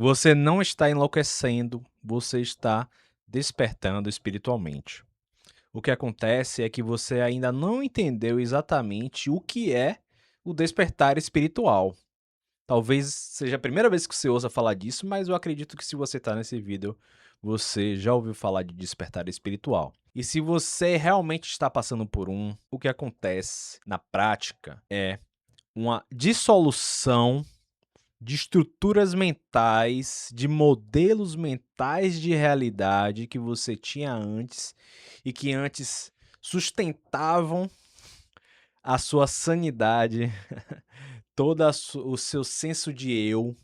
Você não está enlouquecendo, você está despertando espiritualmente. O que acontece é que você ainda não entendeu exatamente o que é o despertar espiritual. Talvez seja a primeira vez que você ouça falar disso, mas eu acredito que se você está nesse vídeo, você já ouviu falar de despertar espiritual. E se você realmente está passando por o que acontece na prática é uma dissolução de estruturas mentais, de modelos mentais de realidade que você tinha antes e que antes sustentavam a sua sanidade, o seu senso de eu,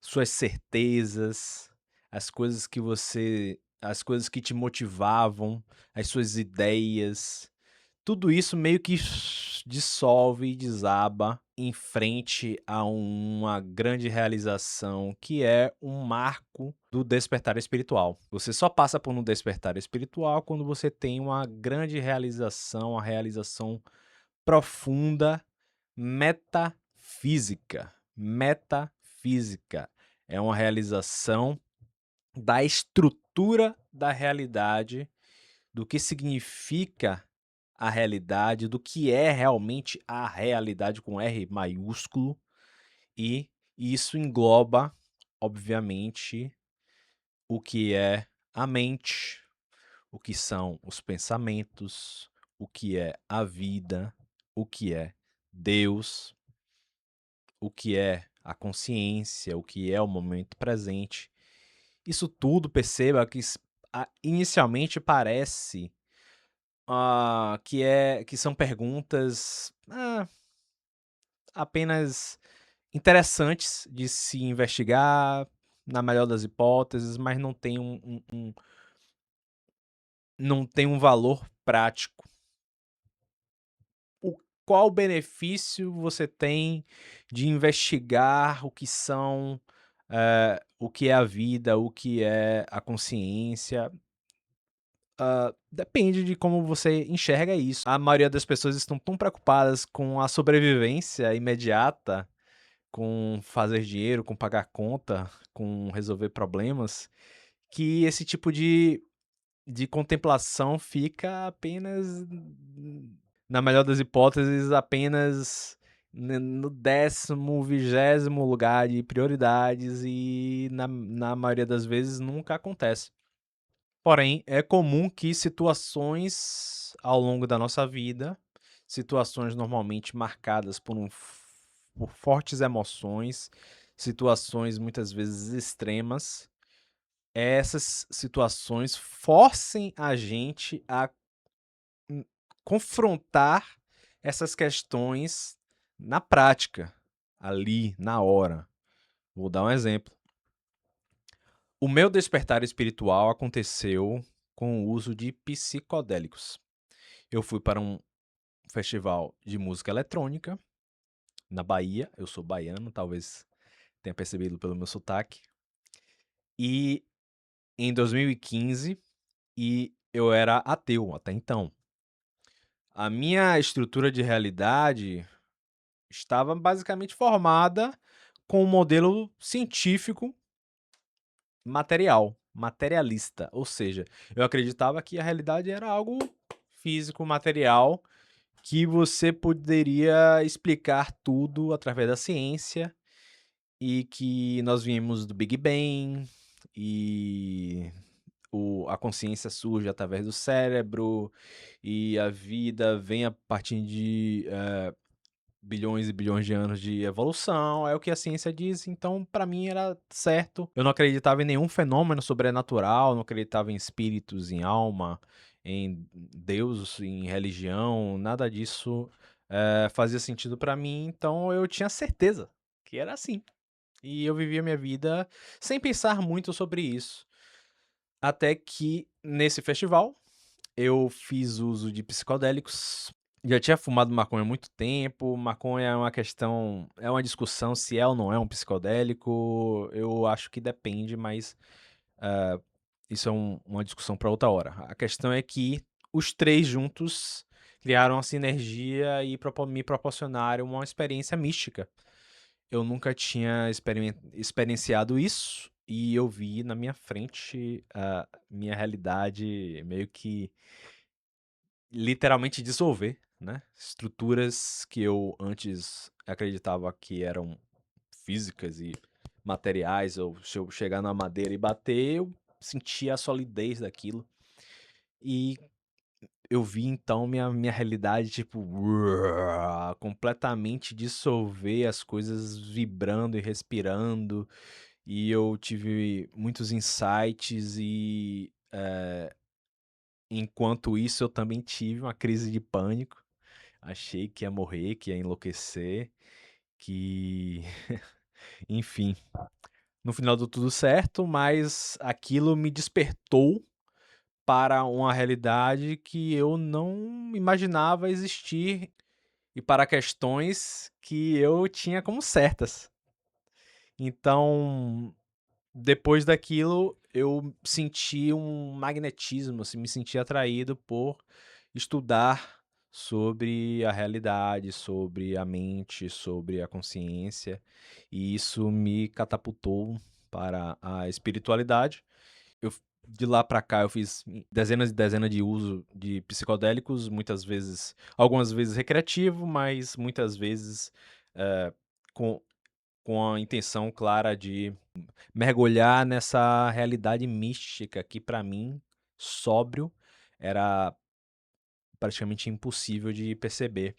suas certezas, as coisas que te motivavam, as suas ideias, tudo isso meio que dissolve e desaba em frente a uma grande realização, que é um marco do despertar espiritual. Você só passa por um despertar espiritual quando você tem uma grande realização, uma realização profunda, metafísica. Metafísica é uma realização da estrutura da realidade, do que significa a realidade, do que é realmente a realidade com R maiúsculo, e isso engloba, obviamente, o que é a mente, o que são os pensamentos, o que é a vida, o que é Deus, o que é a consciência, o que é o momento presente. Isso tudo, perceba que inicialmente parece que são perguntas apenas interessantes de se investigar, na melhor das hipóteses, mas não tem um valor prático. Qual benefício você tem de investigar o que é a vida, o que é a consciência? Depende de como você enxerga isso. A maioria das pessoas estão tão preocupadas com a sobrevivência imediata, com fazer dinheiro, com pagar conta, com resolver problemas, que esse tipo de contemplação fica apenas, na melhor das hipóteses, apenas no 10º, 20º lugar de prioridades e na maioria das vezes nunca acontece. Porém, é comum que situações ao longo da nossa vida, situações normalmente marcadas por fortes emoções, situações muitas vezes extremas, essas situações forcem a gente a confrontar essas questões na prática, ali, na hora. Vou dar um exemplo. O meu despertar espiritual aconteceu com o uso de psicodélicos. Eu fui para um festival de música eletrônica na Bahia, eu sou baiano, talvez tenha percebido pelo meu sotaque, e em 2015, e eu era ateu até então. A minha estrutura de realidade estava basicamente formada com um modelo científico materialista, ou seja, eu acreditava que a realidade era algo físico, material, que você poderia explicar tudo através da ciência e que nós viemos do Big Bang e a consciência surge através do cérebro e a vida vem a partir de bilhões e bilhões de anos de evolução, é o que a ciência diz, então pra mim era certo. Eu não acreditava em nenhum fenômeno sobrenatural, não acreditava em espíritos, em alma, em Deus, em religião, nada disso fazia sentido pra mim, então eu tinha certeza que era assim. E eu vivia minha vida sem pensar muito sobre isso. Até que nesse festival eu fiz uso de psicodélicos. Já tinha fumado maconha há muito tempo. Maconha é uma questão, é uma discussão se é ou não é um psicodélico. Eu acho que depende, mas isso é uma discussão para outra hora. A questão é que os três juntos criaram uma sinergia e me proporcionaram uma experiência mística. eu nunca tinha experienciado isso, e eu vi na minha frente a minha realidade meio que literalmente dissolver, né. Estruturas que eu antes acreditava que eram físicas e materiais, ou se eu chegar na madeira e bater, eu sentia a solidez daquilo. E eu vi então minha realidade, tipo, completamente dissolver, as coisas vibrando e respirando, e eu tive muitos insights e, enquanto isso eu também tive uma crise de pânico. Achei que ia morrer, que ia enlouquecer, que enfim, no final deu tudo certo, mas aquilo me despertou para uma realidade que eu não imaginava existir e para questões que eu tinha como certas. Então, depois daquilo, eu senti um magnetismo, assim, me senti atraído por estudar sobre a realidade, sobre a mente, sobre a consciência, e isso me catapultou para a espiritualidade. Eu de lá para cá eu fiz dezenas e dezenas de uso de psicodélicos, muitas vezes, algumas vezes recreativo, mas muitas vezes, eh, com a intenção clara de mergulhar nessa realidade mística que para mim, sóbrio, era praticamente impossível de perceber.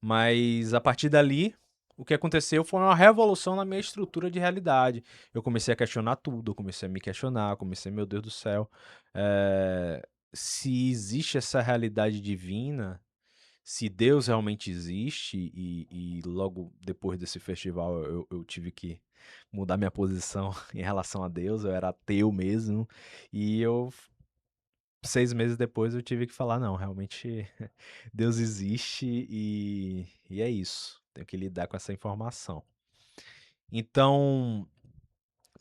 Mas a partir dali, o que aconteceu foi uma revolução na minha estrutura de realidade. Eu comecei a questionar tudo, eu comecei a me questionar, comecei, meu Deus do céu, se existe essa realidade divina, se Deus realmente existe, e logo depois desse festival eu tive que mudar minha posição em relação a Deus, eu era ateu mesmo, e 6 meses depois eu tive que falar: "Não, realmente Deus existe e é isso, tenho que lidar com essa informação". Então,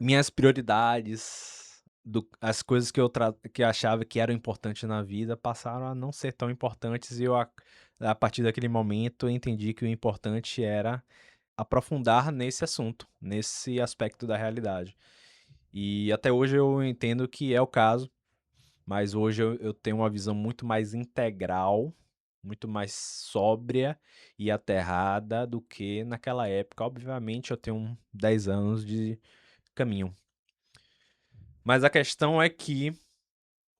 minhas prioridades, as coisas que eu achava que eram importantes na vida passaram a não ser tão importantes, e a partir daquele momento eu entendi que o importante era aprofundar nesse assunto, nesse aspecto da realidade. E até hoje eu entendo que é o caso. Mas hoje eu tenho uma visão muito mais integral, muito mais sóbria e aterrada do que naquela época. Obviamente eu tenho 10 anos de caminho. Mas a questão é que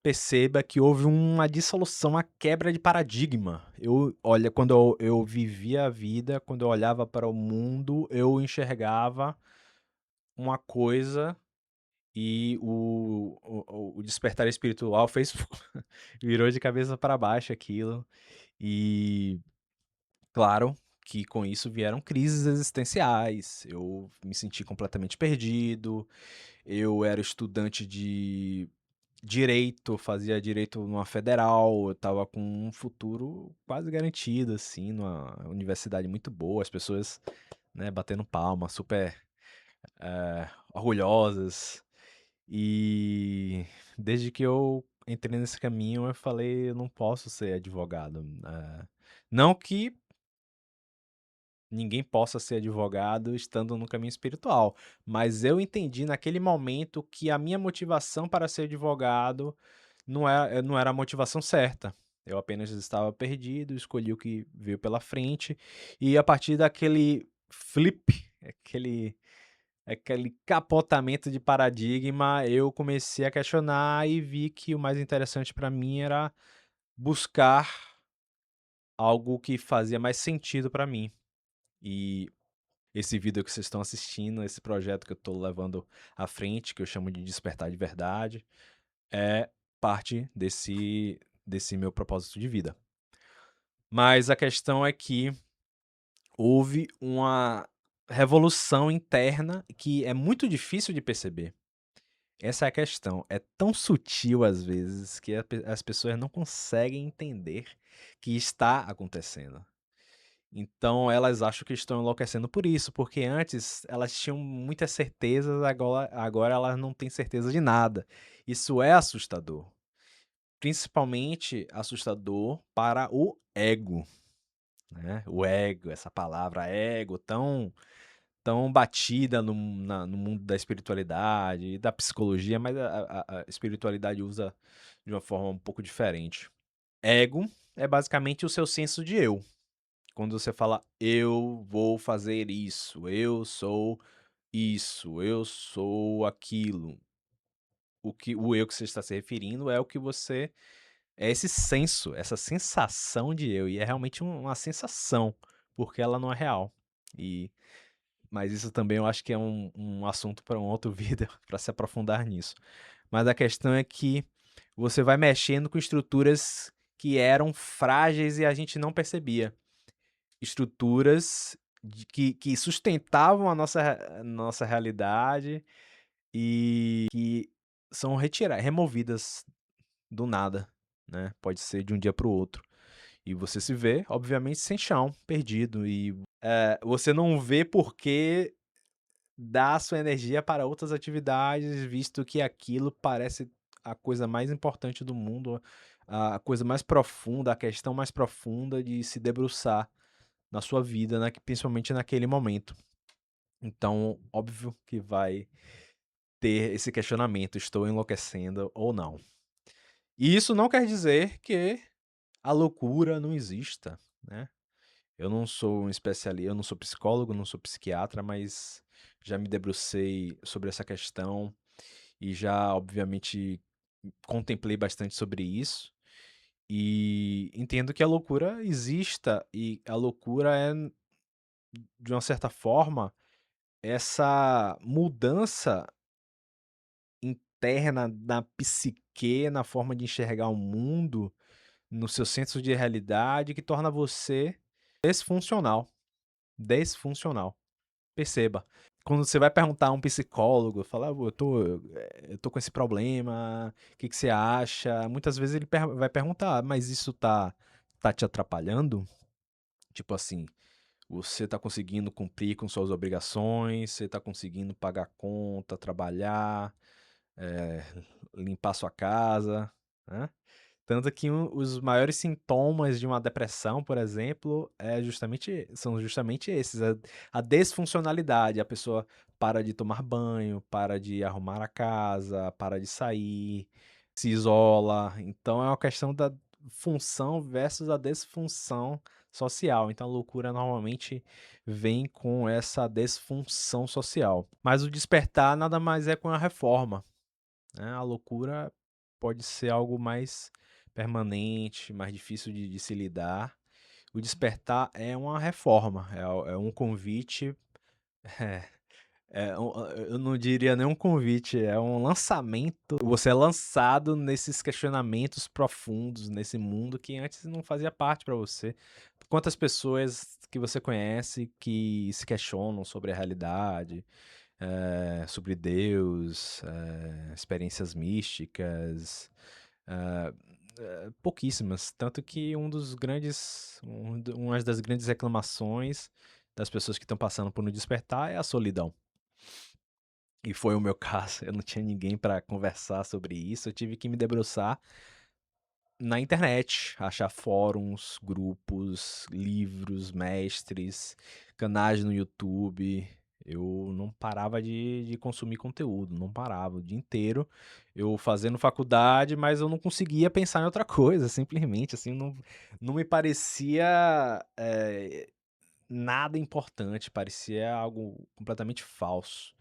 perceba que houve uma dissolução, uma quebra de paradigma. Olha, quando eu vivia a vida, quando eu olhava para o mundo, eu enxergava uma coisa, e o despertar espiritual fez virou de cabeça para baixo aquilo. E, claro, que com isso vieram crises existenciais. Eu me senti completamente perdido. Eu era estudante de direito, fazia direito numa federal. Eu estava com um futuro quase garantido, assim, numa universidade muito boa. As pessoas, né, batendo palma, super orgulhosas. E desde que eu entrei nesse caminho, eu falei: "Eu não posso ser advogado". Não que ninguém possa ser advogado estando no caminho espiritual, mas eu entendi naquele momento que a minha motivação para ser advogado não era a motivação certa. Eu apenas estava perdido, escolhi o que veio pela frente, e a partir daquele flip, aquele aquele capotamento de paradigma, eu comecei a questionar e vi que o mais interessante para mim era buscar algo que fazia mais sentido para mim. E esse vídeo que vocês estão assistindo, esse projeto que eu estou levando à frente, que eu chamo de Despertar de Verdade, é parte desse meu propósito de vida. Mas a questão é que houve uma revolução interna que é muito difícil de perceber. Essa é a questão. É tão sutil às vezes que as pessoas não conseguem entender que está acontecendo. Então elas acham que estão enlouquecendo por isso, porque antes elas tinham muitas certezas, agora elas não têm certeza de nada. Isso é assustador. Principalmente assustador para o ego, né? O ego, essa palavra ego tão tão batida no mundo da espiritualidade e da psicologia, mas a espiritualidade usa de uma forma um pouco diferente. Ego é basicamente o seu senso de eu. Quando você fala: "Eu vou fazer isso, eu sou aquilo", o eu que você está se referindo é o que você é esse senso, essa sensação de eu, e é realmente uma sensação, porque ela não é real. E mas isso também eu acho que é um assunto para um outro vídeo, para se aprofundar nisso. Mas a questão é que você vai mexendo com estruturas que eram frágeis e a gente não percebia. Estruturas que sustentavam a nossa realidade e que são removidas do nada, né, pode ser de um dia para o outro. E você se vê, obviamente, sem chão, perdido e, você não vê porque dá sua energia para outras atividades, visto que aquilo parece a coisa mais importante do mundo, a coisa mais profunda, a questão mais profunda de se debruçar na sua vida, principalmente naquele momento. Então, óbvio que vai ter esse questionamento: estou enlouquecendo ou não? E isso não quer dizer que a loucura não exista, né? Eu não sou um especialista, eu não sou psicólogo, não sou psiquiatra, mas já me debrucei sobre essa questão e já, obviamente, contemplei bastante sobre isso. E entendo que a loucura exista, e a loucura é, de uma certa forma, essa mudança interna na psique, na forma de enxergar o mundo, no seu senso de realidade, que torna você desfuncional. Desfuncional. Perceba. Quando você vai perguntar a um psicólogo, falar: "Eu tô com esse problema, o que que você acha?", muitas vezes ele vai perguntar: "Mas isso tá te atrapalhando?". Tipo assim, você tá conseguindo cumprir com suas obrigações, você tá conseguindo pagar conta, trabalhar, eh, limpar sua casa, né. Tanto que os maiores sintomas de uma depressão, por exemplo, são justamente esses, a desfuncionalidade, a pessoa para de tomar banho, para de arrumar a casa, para de sair, se isola. Então é uma questão da função versus a desfunção social. Então a loucura normalmente vem com essa desfunção social. Mas o despertar nada mais é com a reforma, né, a loucura pode ser algo mais permanente, mais difícil de se lidar. O despertar é uma reforma, é um convite, é, eu não diria nem um convite, é um lançamento. Você é lançado nesses questionamentos profundos, nesse mundo que antes não fazia parte para você. Quantas pessoas que você conhece que se questionam sobre a realidade, sobre Deus, experiências místicas, eh, pouquíssimas. Tanto que uma das grandes reclamações das pessoas que estão passando por um despertar é a solidão. E foi o meu caso, eu não tinha ninguém para conversar sobre isso, eu tive que me debruçar na internet, achar fóruns, grupos, livros, mestres, canais no YouTube. Eu não parava de consumir conteúdo, não parava o dia inteiro. Eu fazendo faculdade, mas eu não conseguia pensar em outra coisa, simplesmente, assim, não me parecia, nada importante, parecia algo completamente falso.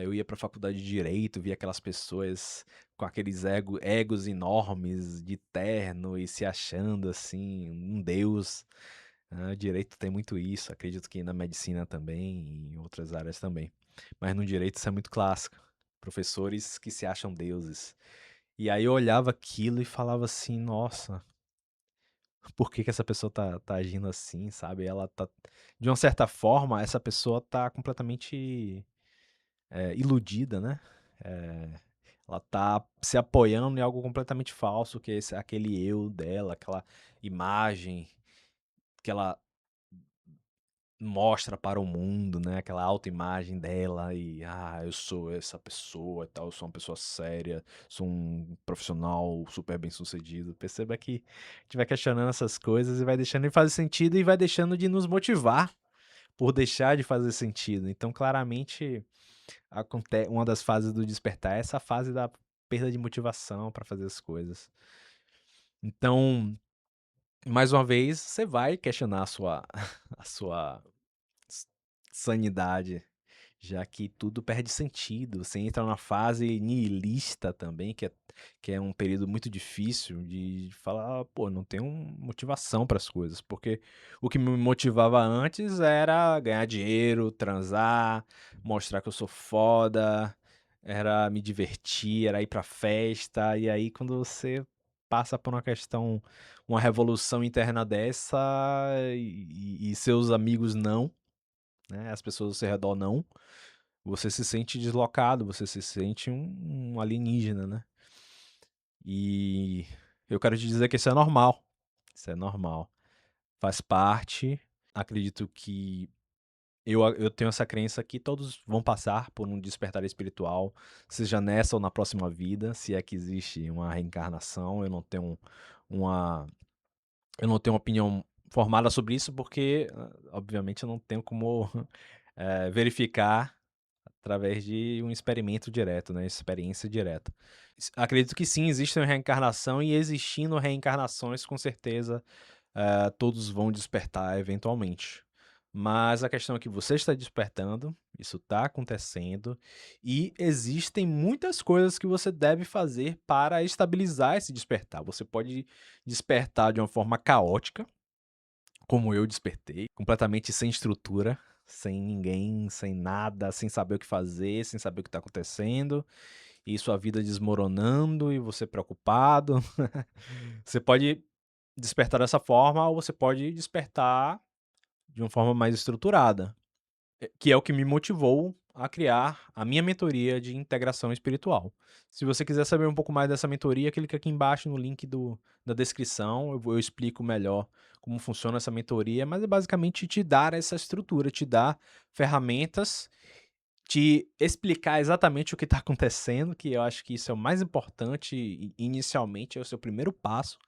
Eu ia pra faculdade de direito, via aquelas pessoas com aqueles egos enormes, de terno e se achando, assim, um deus. O direito tem muito isso, acredito que na medicina também e em outras áreas também. Mas no direito isso é muito clássico. Professores que se acham deuses. E aí eu olhava aquilo e falava assim: "Nossa, por que que essa pessoa tá agindo assim?", sabe. Ela tá de uma certa forma, essa pessoa tá completamente, iludida, né. Eh, Ela tá se apoiando em algo completamente falso, que é aquele eu dela, aquela imagem que ela mostra para o mundo, né, aquela autoimagem dela e: "Ah, eu sou essa pessoa e tal, eu sou uma pessoa séria, sou um profissional super bem-sucedido". Perceba que a gente vai questionando essas coisas e vai deixando de fazer sentido e vai deixando de nos motivar por deixar de fazer sentido. Então, claramente, uma das fases do despertar é essa fase da perda de motivação para fazer as coisas. Então, mais uma vez, você vai questionar a sua a sua s sanidade, já que tudo perde sentido. Você entra numa fase nihilista também, que é um período muito difícil de falar: "Pô, não tenho motivação para as coisas", porque o que me motivava antes era ganhar dinheiro, transar, mostrar que eu sou foda, era me divertir, era ir pra festa, e aí quando você passa por uma revolução interna dessa e seus amigos não, né, as pessoas ao seu redor não, você se sente deslocado, você se sente um alienígena, né. E eu quero te dizer que isso é normal, faz parte. Acredito que eu tenho essa crença que todos vão passar por um despertar espiritual, seja nessa ou na próxima vida, se é que existe uma reencarnação. Uma eu não tenho uma opinião formada sobre isso, porque, obviamente eu não tenho como, verificar através de um experimento direto, né, experiência direta. Acredito que sim, existe uma reencarnação, e existindo reencarnações, com certeza, todos vão despertar eventualmente. Mas a questão é que você está despertando, isso está acontecendo, e existem muitas coisas que você deve fazer para estabilizar esse despertar. Você pode despertar de uma forma caótica, como eu despertei, completamente sem estrutura, sem ninguém, sem nada, sem saber o que fazer, sem saber o que está acontecendo, e sua vida desmoronando e você preocupado. Você pode despertar dessa forma, ou você pode despertar de uma forma mais estruturada, que é o que me motivou a criar a minha mentoria de integração espiritual. Se você quiser saber um pouco mais dessa mentoria, clica aqui embaixo no link da descrição, eu explico melhor como funciona essa mentoria, mas é basicamente te dar essa estrutura, te dar ferramentas, te explicar exatamente o que está acontecendo, que eu acho que isso é o mais importante, inicialmente é o seu primeiro passo,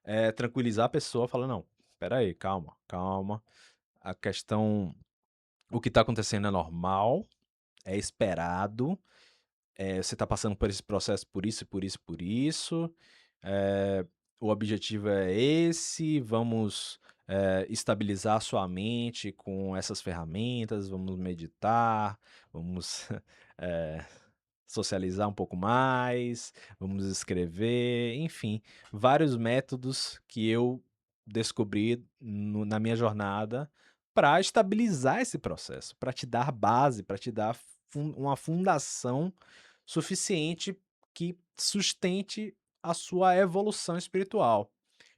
é tranquilizar a pessoa, falar: "Não, espera aí, calma, calma, a questão o que está acontecendo é normal, é esperado, você está passando por esse processo por isso, por isso, por isso, eh, o objetivo é esse, vamos, estabilizar sua mente com essas ferramentas, vamos meditar, vamos, eh, socializar um pouco mais, vamos escrever", enfim, vários métodos que eu descobri na minha jornada para estabilizar esse processo, para te dar base, para te dar uma fundação suficiente que sustente a sua evolução espiritual.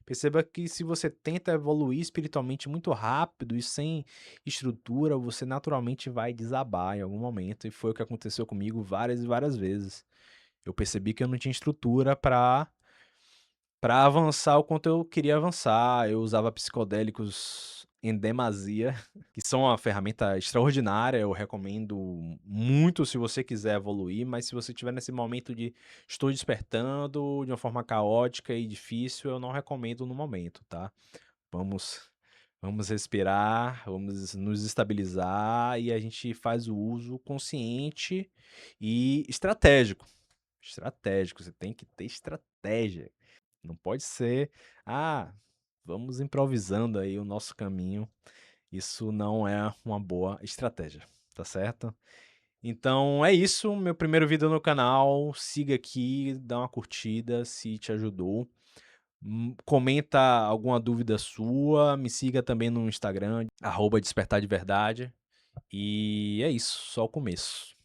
Perceba que se você tenta evoluir espiritualmente muito rápido e sem estrutura, você naturalmente vai desabar em algum momento, e foi o que aconteceu comigo várias e várias vezes. Eu percebi que eu não tinha estrutura para avançar o quanto eu queria avançar. Eu usava psicodélicos em demasia, que são uma ferramenta extraordinária, eu recomendo muito se você quiser evoluir, mas se você estiver nesse momento de estou despertando de uma forma caótica e difícil, eu não recomendo no momento, tá? Vamos vamos respirar, vamos nos estabilizar, e a gente faz o uso consciente e estratégico. Estratégico, você tem que ter estratégia. Não pode ser: "Ah, vamos improvisando aí o nosso caminho". Isso não é uma boa estratégia, tá certo? Então é isso, meu primeiro vídeo no canal. Siga aqui, dá uma curtida se te ajudou. Comenta alguma dúvida sua, me siga também no Instagram, @despertardeverdade. E é isso, só o começo.